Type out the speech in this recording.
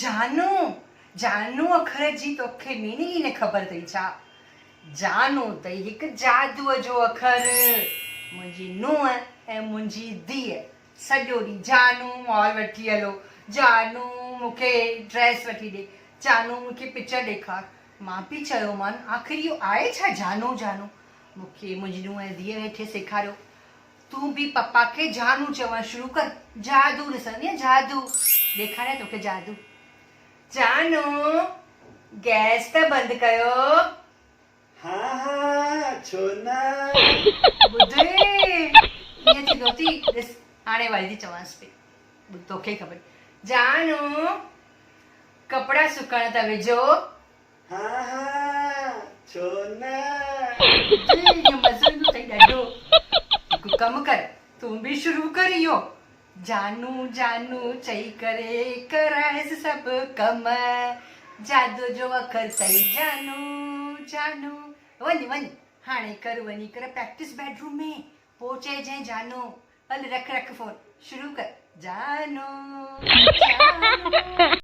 जानू जानू अखर जी तोखे मीनिंग न ख़बर अथई छा? जानू अथई हिकु जादूअ जो अखर। मुंहिंजी नुंहुं ऐं मुंहिंजी धीअ सॼो ॾींहुं जानू मॉल वठी हलो, जानू मूंखे ड्रेस वठी ॾे, जानू मूंखे पिक्चर ॾेखार। मां बि चयोमान आख़िर इहो आहे छा जानू जानू? मूंखे मुंहिंजी नुंहुं ऐं धीअ वेठे सेखारियो तूं बि पप्पा खे जानू चवणु शुरू कर। जादू ॾिसंदीअ जादू। ॾेखारियां तोखे जादू। जानू गैस त बंदि कयो। हाँ हाँ छो न। ॿुधे ईअं थींदो थी। ॾिस हाणे वरी थी चवांसि पई, ॿुध तोखे ख़बर। जानू कपिड़ा सुकण त विझो। हाँ हाँ छो न। ईअं मज़ो ईंदो अथई ॾाढो। हिकु कमु कर तूं बि शुरू कर इहो। जानू जानू चई करे कराएसि सभु कम। जादू जो अखर अथई जानू जानू। वञ वञ हाणे कर वञी करे प्रैक्टिस बेडरूम में। पोइ चइजांइ जानू हल रख रख फोन शुरू कर। जानू जानू